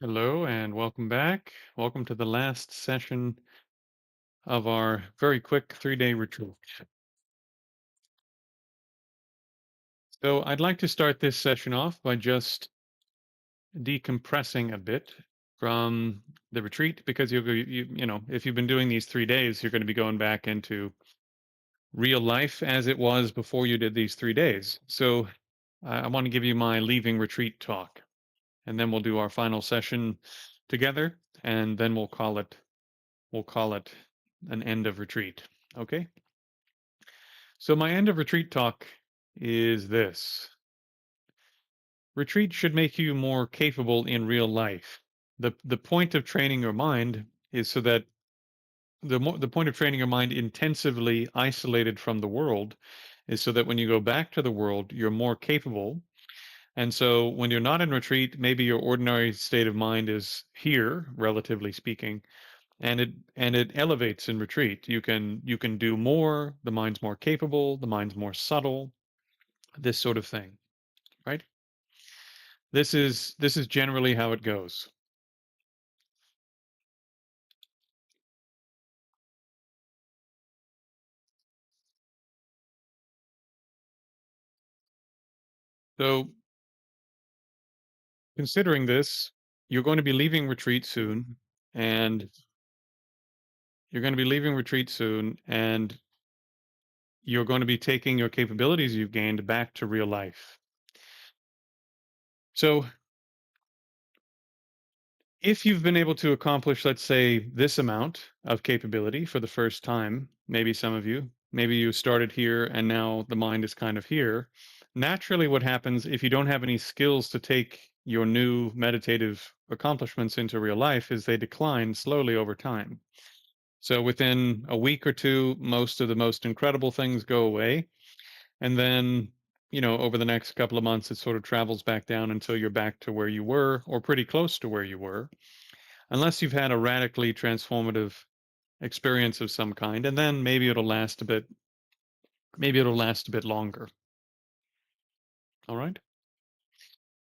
Hello and welcome back. Welcome to the last session of our very quick 3-day retreat. So, I'd like to start this session off by just decompressing a bit from the retreat because if you've been doing these 3 days, you're going to be going back into real life as it was before you did these 3 days. So, I want to give you my leaving retreat talk, and then we'll do our final session together, and then we'll call it an end of retreat. Okay? So my end of retreat talk is this. Retreat should make you more capable in real life. The point of training your mind is so that the point of training your mind intensively isolated from the world is so that when you go back to the world, you're more capable. And so when you're not in retreat, maybe your ordinary state of mind is here, relatively speaking, and it elevates in retreat. You can do more, the mind's more capable, the mind's more subtle, this sort of thing, right? This is generally how it goes. So considering this, you're going to be leaving retreat soon, and you're going to be leaving retreat soon, and you're going to be taking your capabilities you've gained back to real life. So if you've been able to accomplish, let's say, this amount of capability for the first time, maybe some of you, maybe you started here and now the mind is kind of here. Naturally, what happens if you don't have any skills to take your new meditative accomplishments into real life is they decline slowly over time. So within a week or two, most of the most incredible things go away. And then, over the next couple of months, it sort of travels back down until you're back to where you were or pretty close to where you were, unless you've had a radically transformative experience of some kind, and then maybe it'll last a bit longer. All right.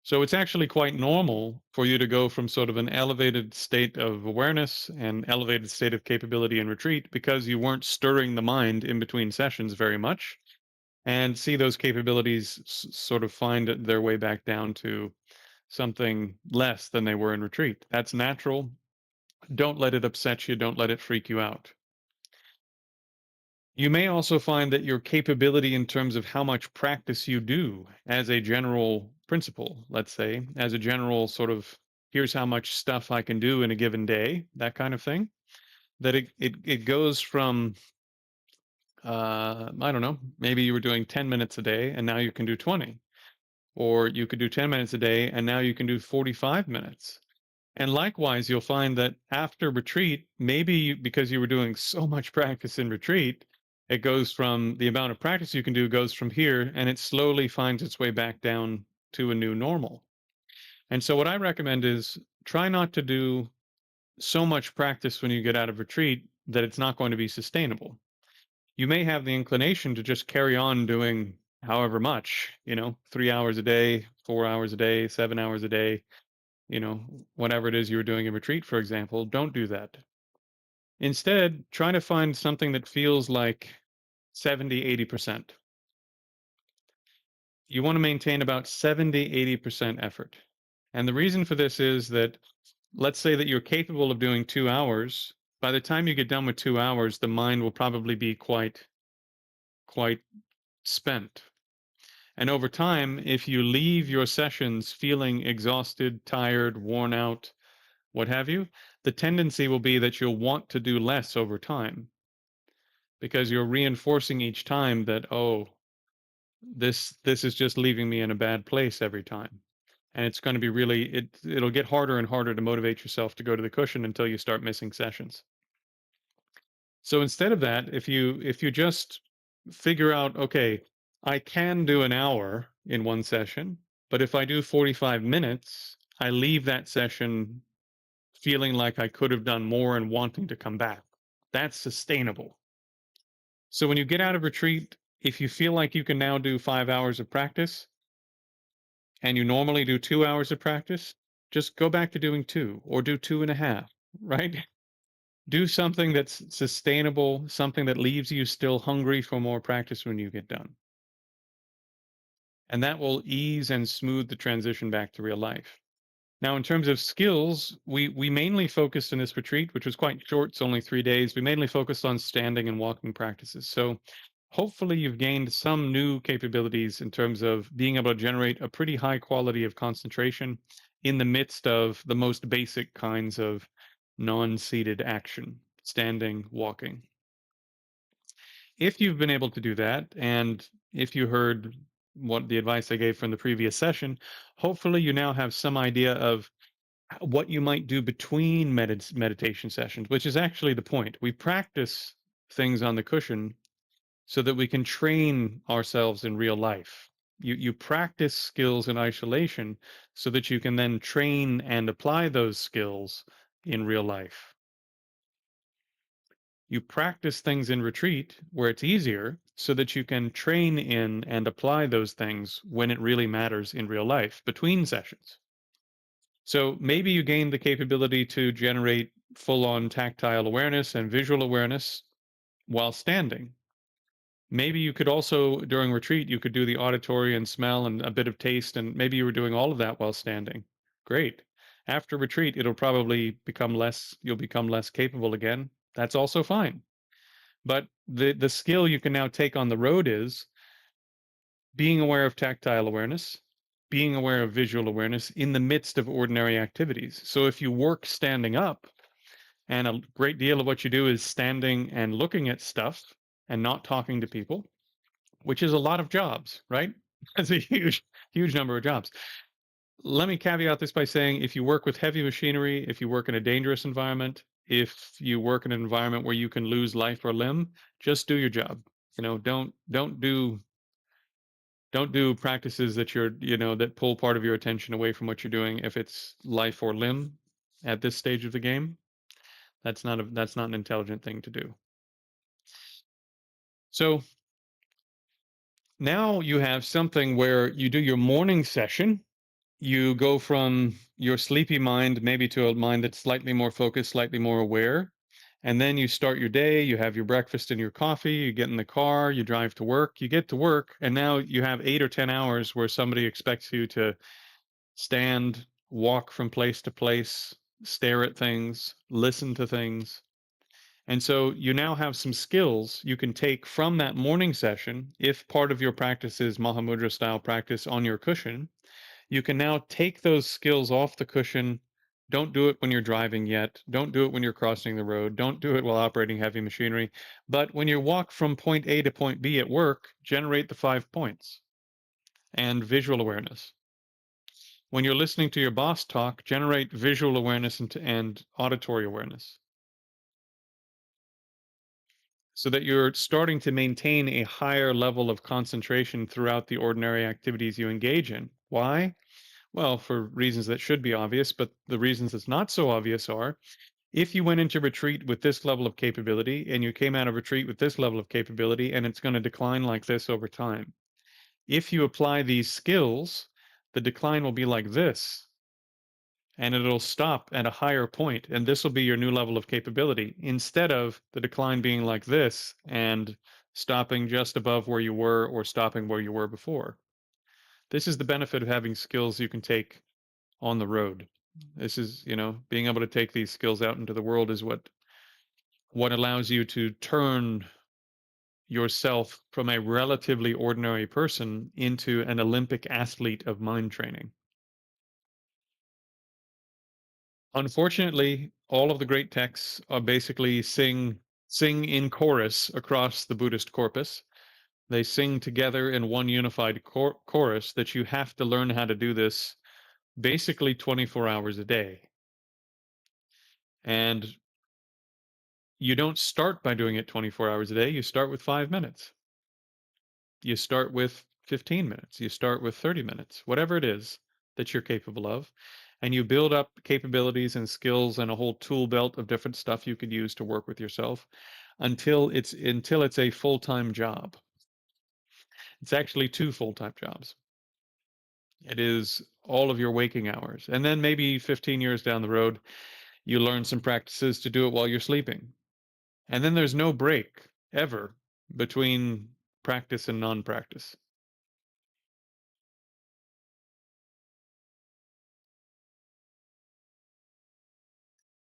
So it's actually quite normal for you to go from sort of an elevated state of awareness and elevated state of capability and retreat because you weren't stirring the mind in between sessions very much, and see those capabilities sort of find their way back down to something less than they were in retreat. That's natural. Don't let it upset you, don't let it freak you out. You may also find that your capability in terms of how much practice you do as a general principle, let's say, as a general sort of here's how much stuff I can do in a given day, that kind of thing, that it goes from, I don't know, maybe you were doing 10 minutes a day and now you can do 20, or you could do 10 minutes a day and now you can do 45 minutes. And likewise, you'll find that after retreat, maybe because you were doing so much practice in retreat, it goes from the amount of practice you can do goes from here and it slowly finds its way back down to a new normal. And so, what I recommend is try not to do so much practice when you get out of retreat that it's not going to be sustainable. You may have the inclination to just carry on doing however much, 3 hours a day, 4 hours a day, 7 hours a day, whatever it is you were doing in retreat, for example. Don't do that. Instead, try to find something that feels like 70, 80%. You want to maintain about 70, 80% effort. And the reason for this is that let's say that you're capable of doing 2 hours. By the time you get done with 2 hours, the mind will probably be quite spent. And over time, if you leave your sessions feeling exhausted, tired, worn out, what have you, the tendency will be that you'll want to do less over time because you're reinforcing each time that, oh, this is just leaving me in a bad place every time. And it's going to be it'll get harder and harder to motivate yourself to go to the cushion until you start missing sessions. So instead of that, if you just figure out, okay, I can do an hour in one session, but if I do 45 minutes, I leave that session feeling like I could have done more and wanting to come back. That's sustainable. So when you get out of retreat, if you feel like you can now do 5 hours of practice and you normally do 2 hours of practice, Just go back to doing 2 or do 2.5, right? Do something that's sustainable, something that leaves you still hungry for more practice when you get done. And that will ease and smooth the transition back to real life. Now, in terms of skills, we mainly focused in this retreat, which was quite short, it's only 3 days. We mainly focused on standing and walking practices. So hopefully you've gained some new capabilities in terms of being able to generate a pretty high quality of concentration in the midst of the most basic kinds of non-seated action, standing, walking. If you've been able to do that, and if you heard what the advice I gave from the previous session, hopefully you now have some idea of what you might do between meditation sessions, which is actually the point. We practice things on the cushion so that we can train ourselves in real life. You practice skills in isolation so that you can then train and apply those skills in real life. You practice things in retreat where it's easier so that you can train in and apply those things when it really matters in real life between sessions. So maybe you gain the capability to generate full on tactile awareness and visual awareness while standing. Maybe you could also, during retreat, you could do the auditory and smell and a bit of taste, and maybe you were doing all of that while standing. Great. After retreat, it'll probably become less, you'll become less capable again. That's also fine. But the skill you can now take on the road is being aware of tactile awareness, being aware of visual awareness in the midst of ordinary activities. So if you work standing up, and a great deal of what you do is standing and looking at stuff and not talking to people, which is a lot of jobs, right? That's a huge number of jobs. Let me caveat this by saying if you work with heavy machinery, if you work in a dangerous environment, if you work in an environment where you can lose life or limb, just do your job. Don't do practices that that pull part of your attention away from what you're doing if it's life or limb at this stage of the game. That's not an intelligent thing to do. So now you have something where you do your morning session. You go from your sleepy mind maybe to a mind that's slightly more focused, slightly more aware. And then you start your day, you have your breakfast and your coffee, you get in the car, you drive to work, you get to work, and now you have 8 or 10 hours where somebody expects you to stand, walk from place to place, stare at things, listen to things. And so you now have some skills you can take from that morning session. If part of your practice is Mahamudra style practice on your cushion, you can now take those skills off the cushion. Don't do it when you're driving yet. Don't do it when you're crossing the road. Don't do it while operating heavy machinery. But when you walk from point A to point B at work, generate the 5 points and visual awareness. When you're listening to your boss talk, generate visual awareness and auditory awareness so that you're starting to maintain a higher level of concentration throughout the ordinary activities you engage in. Why? Well, for reasons that should be obvious, but the reasons that's not so obvious are if you went into retreat with this level of capability and you came out of retreat with this level of capability and it's going to decline like this over time. If you apply these skills, the decline will be like this and it'll stop at a higher point, and this will be your new level of capability instead of the decline being like this and stopping just above where you were or stopping where you were before. This is the benefit of having skills you can take on the road. This is, being able to take these skills out into the world is what allows you to turn yourself from a relatively ordinary person into an Olympic athlete of mind training. Unfortunately, all of the great texts are basically sing in chorus across the Buddhist corpus. They sing together in one unified chorus that you have to learn how to do this basically 24 hours a day. And you don't start by doing it 24 hours a day. You start with 5 minutes. You start with 15 minutes. You start with 30 minutes, whatever it is that you're capable of. And you build up capabilities and skills and a whole tool belt of different stuff you could use to work with yourself until it's a full-time job. It's actually 2 full-time jobs. It is all of your waking hours. And then maybe 15 years down the road, you learn some practices to do it while you're sleeping. And then there's no break ever between practice and non practice.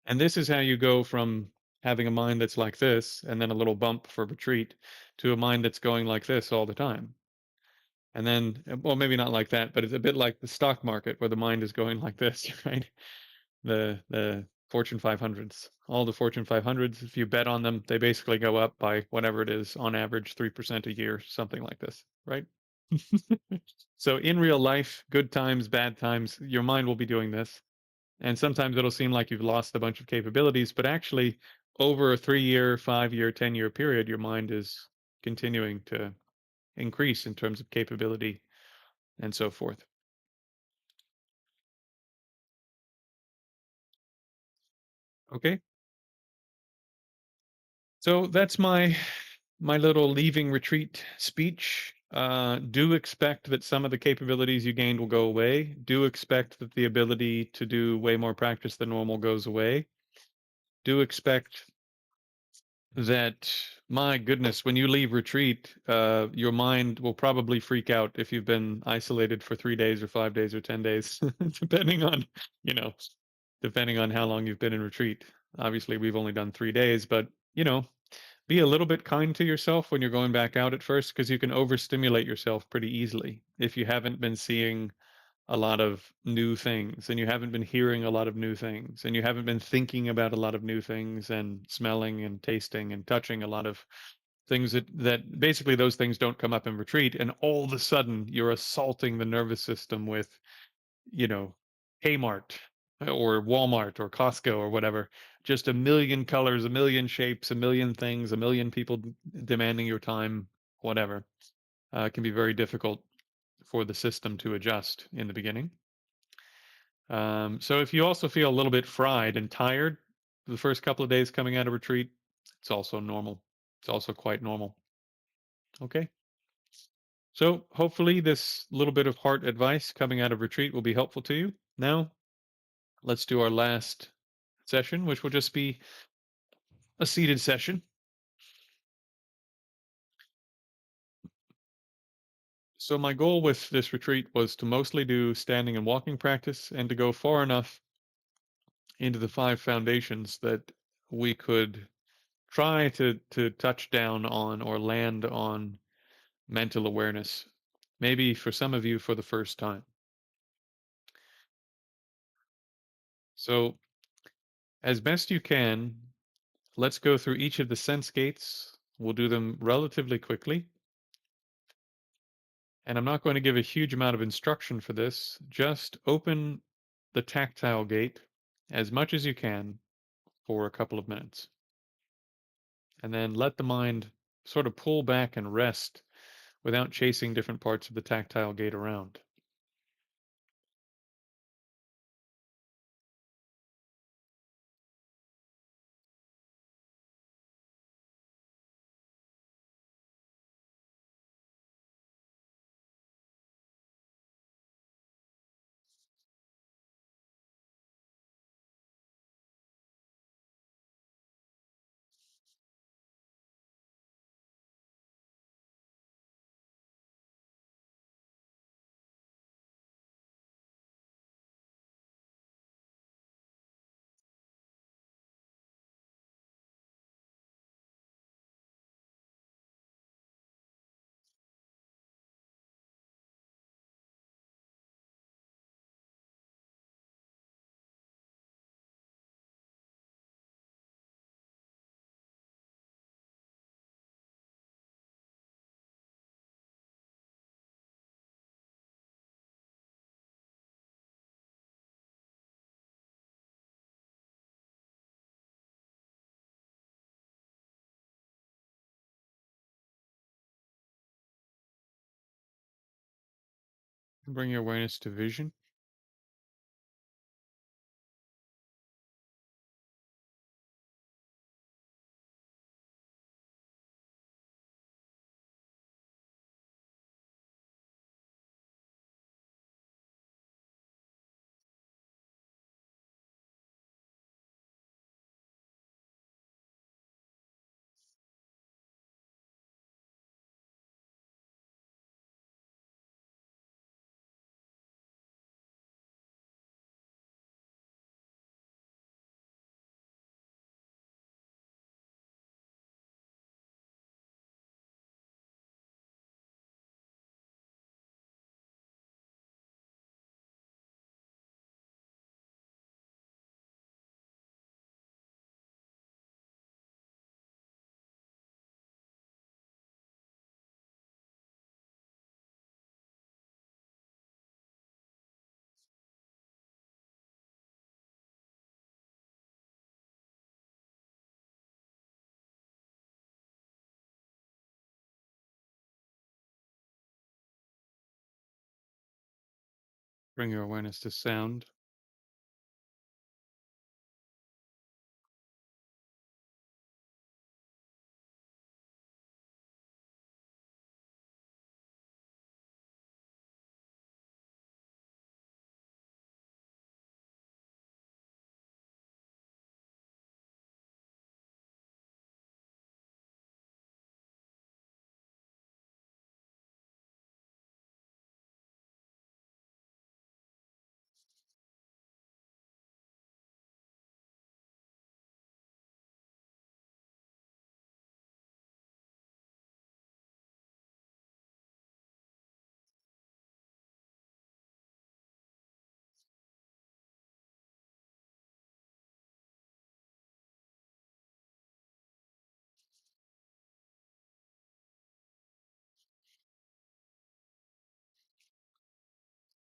And this is how you go from having a mind that's like this and then a little bump for retreat to a mind that's going like this all the time. And then, well, maybe not like that, but it's a bit like the stock market where the mind is going like this, right? The Fortune 500s, all the Fortune 500s, if you bet on them, they basically go up by whatever it is on average 3% a year, something like this, right? So in real life, good times, bad times, your mind will be doing this. And sometimes it'll seem like you've lost a bunch of capabilities, but actually over a 3-year, 5-year, 10-year period, your mind is continuing to increase in terms of capability and so forth. Okay. So that's my little leaving retreat speech. Do expect that some of the capabilities you gained will go away. Do expect that the ability to do way more practice than normal goes away. Do expect that, my goodness, when you leave retreat, your mind will probably freak out if you've been isolated for 3 days or 5 days or 10 days, depending on, you know, depending on how long you've been in retreat. Obviously, we've only done 3 days, but, be a little bit kind to yourself when you're going back out at first because you can overstimulate yourself pretty easily if you haven't been seeing a lot of new things and you haven't been hearing a lot of new things and you haven't been thinking about a lot of new things and smelling and tasting and touching a lot of things that basically those things don't come up in retreat, and all of a sudden you're assaulting the nervous system with, you know, Kmart or Walmart or Costco or whatever. Just a million colors, a million shapes, a million things, a million people demanding your time, whatever. Can be very difficult for the system to adjust in the beginning. So if you also feel a little bit fried and tired the first couple of days coming out of retreat, it's also normal. It's also quite normal. Okay. So hopefully this little bit of heart advice coming out of retreat will be helpful to you. Now, let's do our last session, which will just be a seated session. So my goal with this retreat was to mostly do standing and walking practice and to go far enough into the 5 foundations that we could try to touch down on or land on mental awareness, maybe for some of you for the first time. So as best you can, let's go through each of the sense gates. We'll do them relatively quickly. And I'm not going to give a huge amount of instruction for this. Just open the tactile gate as much as you can for a couple of minutes. And then let the mind sort of pull back and rest without chasing different parts of the tactile gate around. Bring your awareness to vision. Bring your awareness to sound.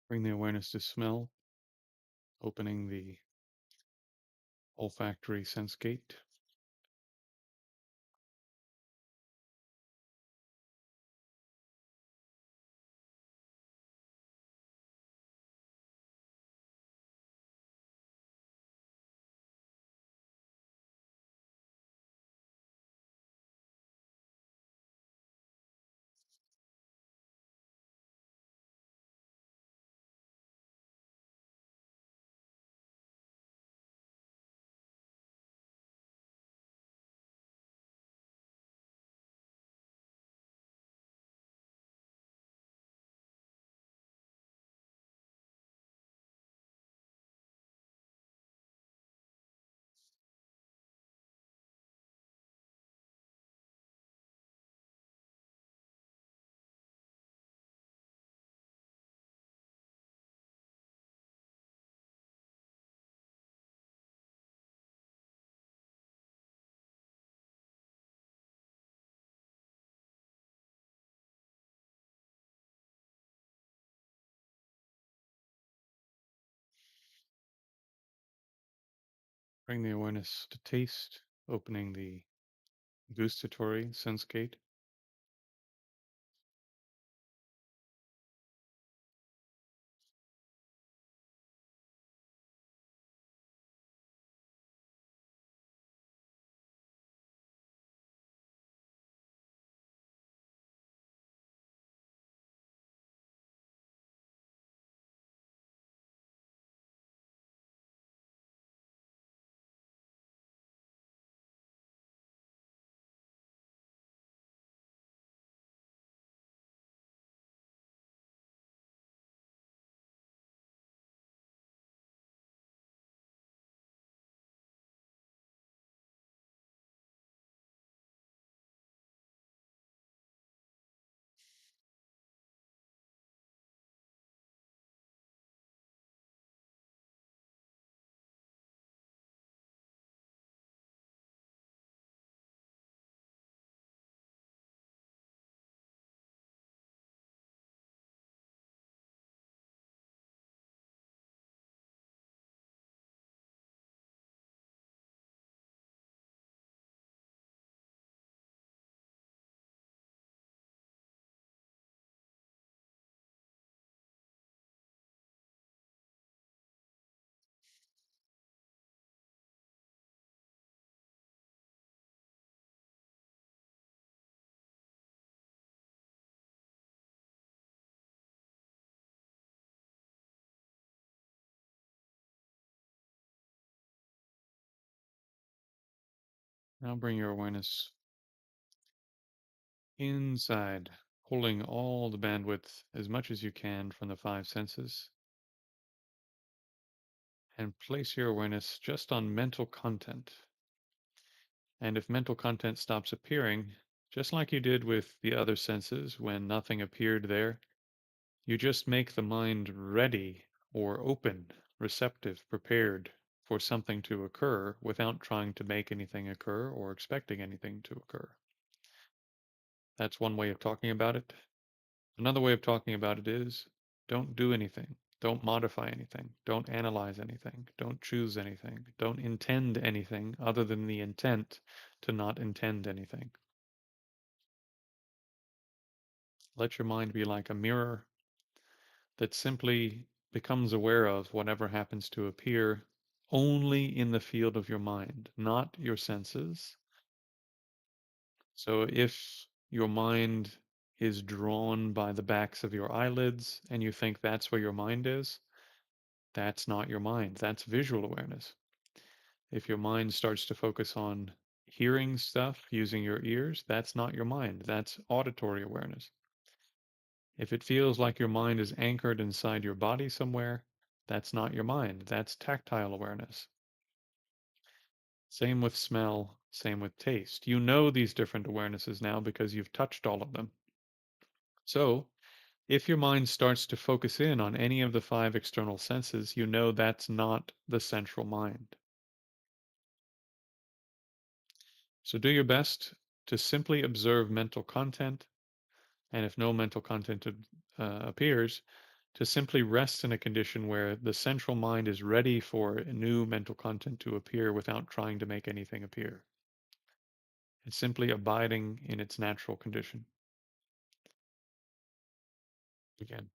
Bring the awareness to smell, opening the olfactory sense gate. Bring the awareness to taste, opening the gustatory sense gate. Now bring your awareness inside, pulling all the bandwidth as much as you can from the five senses, and place your awareness just on mental content. And if mental content stops appearing, just like you did with the other senses when nothing appeared there, you just make the mind ready or open, receptive, prepared for something to occur without trying to make anything occur or expecting anything to occur. That's one way of talking about it. Another way of talking about it is don't do anything. Don't modify anything. Don't analyze anything. Don't choose anything. Don't intend anything other than the intent to not intend anything. Let your mind be like a mirror that simply becomes aware of whatever happens to appear only in the field of your mind, not your senses. So if your mind is drawn by the backs of your eyelids and you think that's where your mind is, that's not your mind. That's visual awareness. If your mind starts to focus on hearing stuff using your ears, that's not your mind. That's auditory awareness. If it feels like your mind is anchored inside your body somewhere, that's not your mind. That's tactile awareness. Same with smell, same with taste. You know these different awarenesses now because you've touched all of them. So, if your mind starts to focus in on any of the five external senses, you know that's not the central mind. So, do your best to simply observe mental content, and if no mental content appears, to simply rest in a condition where the central mind is ready for new mental content to appear without trying to make anything appear. It's simply abiding in its natural condition. Again.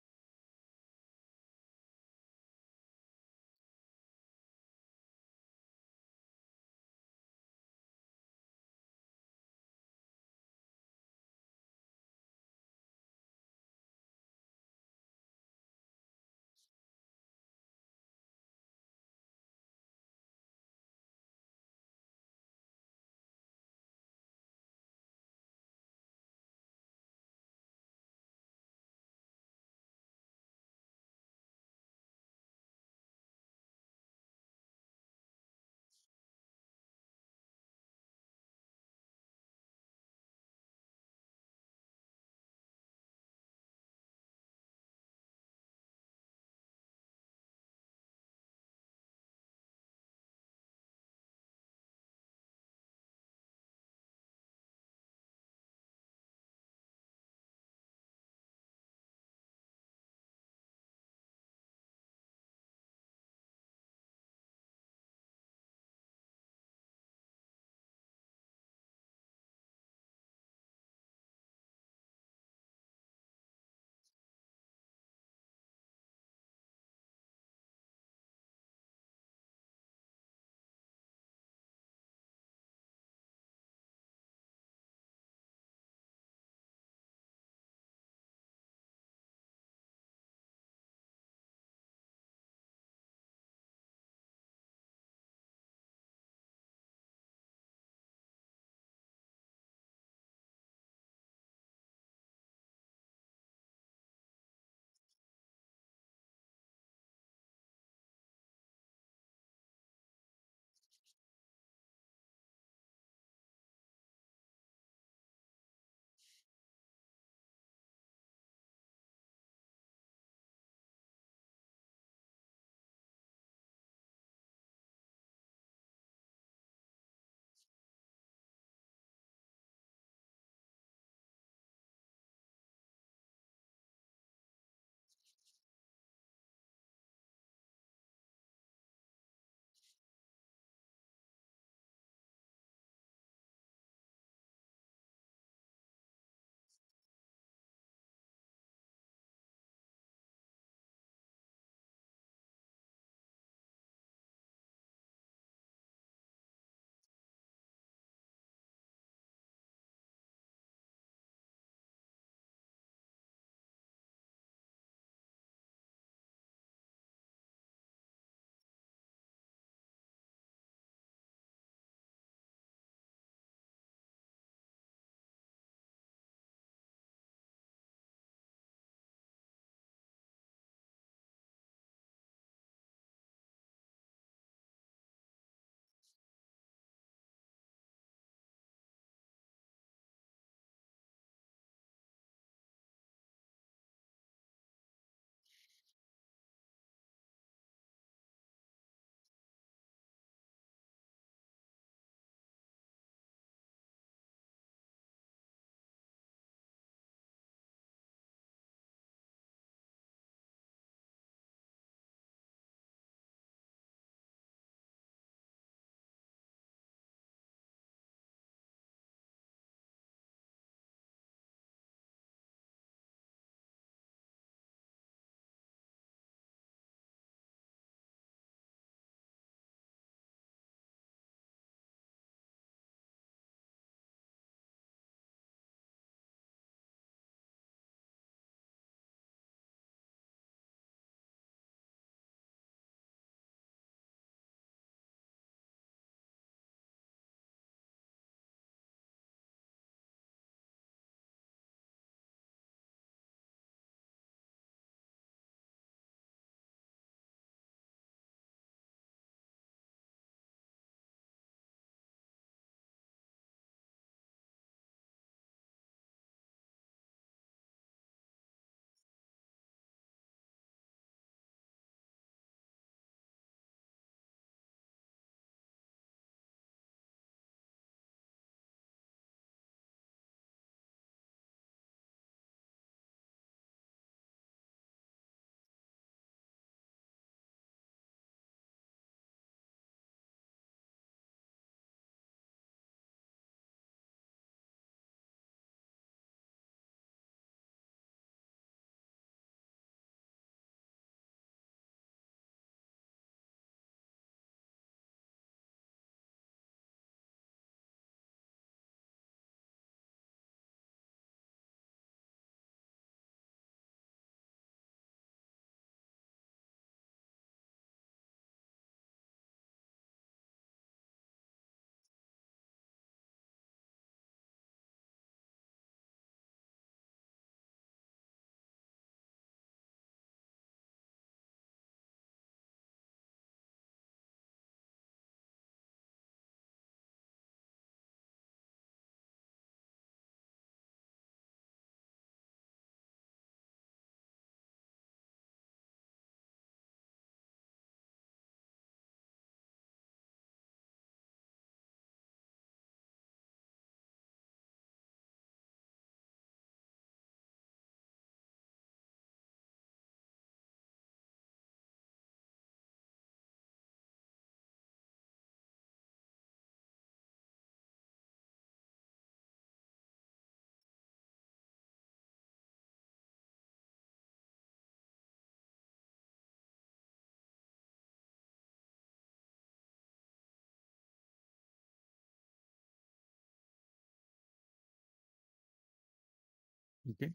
Okay.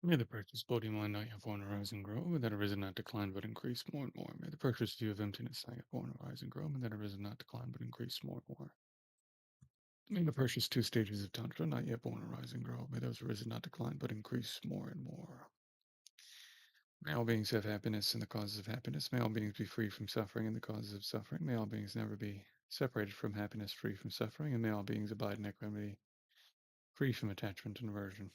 May the practice body mind not yet born arise and grow, may that arisen not decline but increase more and more. May the precious view of emptiness not yet born arise and grow, may that arisen not decline but increase more and more. May the precious two stages of Tantra not yet born arise and grow, may those arisen not decline but increase more and more. May all beings have happiness and the causes of happiness. May all beings be free from suffering and the causes of suffering. May all beings never be separated from happiness, free from suffering, and may all beings abide in equanimity, free from attachment and aversion.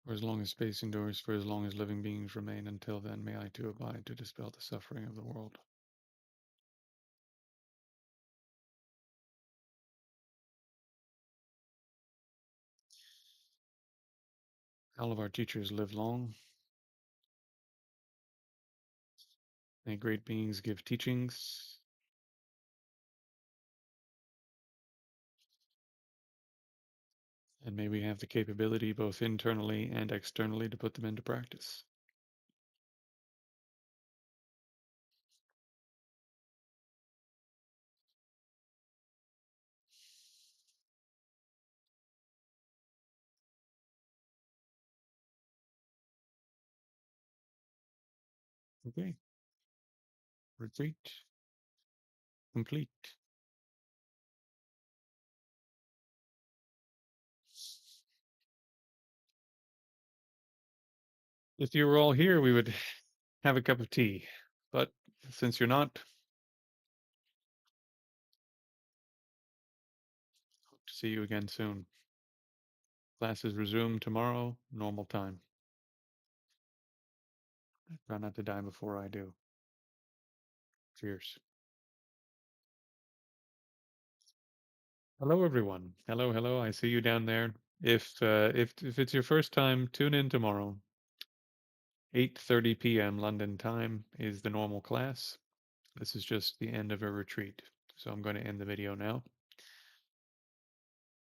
For as long as space endures, for as long as living beings remain, until then may I too abide to dispel the suffering of the world. All of our teachers live long. May great beings give teachings. And may we have the capability both internally and externally to put them into practice. Okay. Retreat complete. If you were all here, we would have a cup of tea. But since you're not, hope to see you again soon. Classes resume tomorrow, normal time. Try not to die before I do. Cheers. Hello, everyone. Hello, hello. I see you down there. If it's your first time, tune in tomorrow. 8:30 p.m. London time is the normal class. This is just the end of a retreat. So I'm going to end the video now.